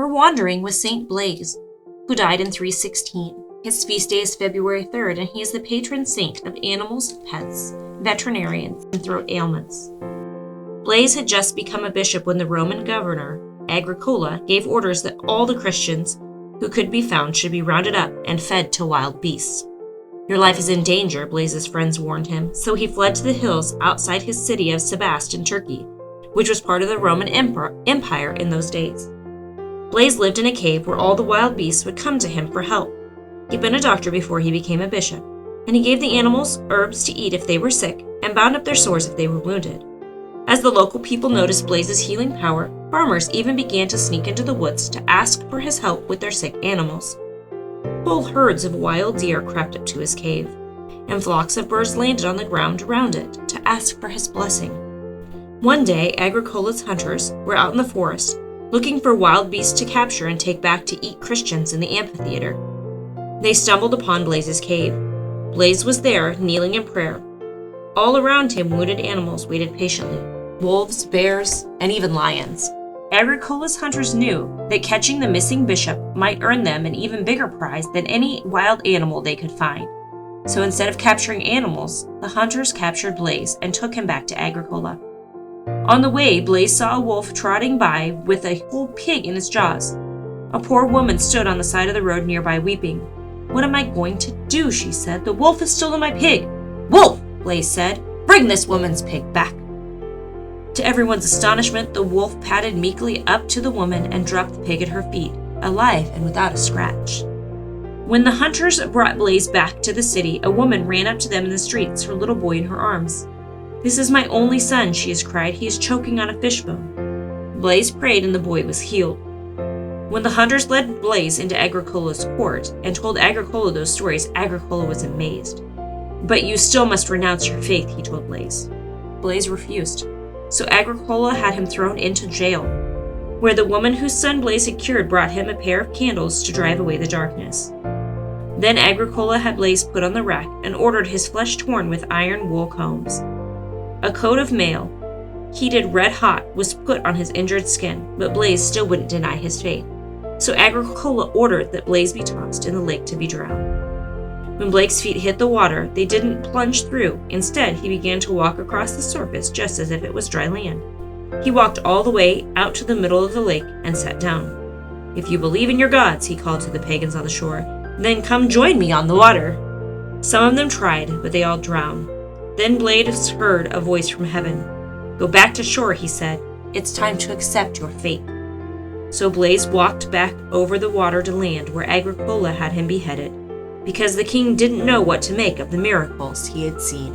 We're wandering with St. Blaise, who died in 316. His feast day is February 3rd, and he is the patron saint of animals, pets, veterinarians, and throat ailments. Blaise had just become a bishop when the Roman governor, Agricola, gave orders that all the Christians who could be found should be rounded up and fed to wild beasts. Your life is in danger, Blaise's friends warned him, so he fled to the hills outside his city of Sebaste in Turkey, which was part of the Roman Empire in those days. Blaise lived in a cave where all the wild beasts would come to him for help. He'd been a doctor before he became a bishop, and he gave the animals herbs to eat if they were sick and bound up their sores if they were wounded. As the local people noticed Blaise's healing power, farmers even began to sneak into the woods to ask for his help with their sick animals. Whole herds of wild deer crept up to his cave, and flocks of birds landed on the ground around it to ask for his blessing. One day, Agricola's hunters were out in the forest, looking for wild beasts to capture and take back to eat Christians in the amphitheater. They stumbled upon Blaise's cave. Blaise was there, kneeling in prayer. All around him, wounded animals waited patiently. Wolves, bears, and even lions. Agricola's hunters knew that catching the missing bishop might earn them an even bigger prize than any wild animal they could find. So instead of capturing animals, the hunters captured Blaise and took him back to Agricola. On the way, Blaise saw a wolf trotting by with a whole pig in its jaws. A poor woman stood on the side of the road nearby weeping. "What am I going to do?" she said. "The wolf has stolen my pig." "Wolf!" Blaise said. "Bring this woman's pig back." To everyone's astonishment, the wolf padded meekly up to the woman and dropped the pig at her feet, alive and without a scratch. When the hunters brought Blaise back to the city, a woman ran up to them in the streets, her little boy in her arms. "This is my only son," she has cried. "He is choking on a fishbone." Blaise prayed and the boy was healed. When the hunters led Blaise into Agricola's court and told Agricola those stories, Agricola was amazed. "But you still must renounce your faith," he told Blaise. Blaise refused, so Agricola had him thrown into jail, where the woman whose son Blaise had cured brought him a pair of candles to drive away the darkness. Then Agricola had Blaise put on the rack and ordered his flesh torn with iron wool combs. A coat of mail, heated red hot, was put on his injured skin, but Blaise still wouldn't deny his faith. So Agricola ordered that Blaise be tossed in the lake to be drowned. When Blaise's feet hit the water, they didn't plunge through. Instead, he began to walk across the surface just as if it was dry land. He walked all the way out to the middle of the lake and sat down. "If you believe in your gods," he called to the pagans on the shore, "then come join me on the water." Some of them tried, but they all drowned. Then Blaise heard a voice from heaven. "Go back to shore," he said. "It's time to accept your fate." So Blaise walked back over the water to land where Agricola had him beheaded, because the king didn't know what to make of the miracles he had seen.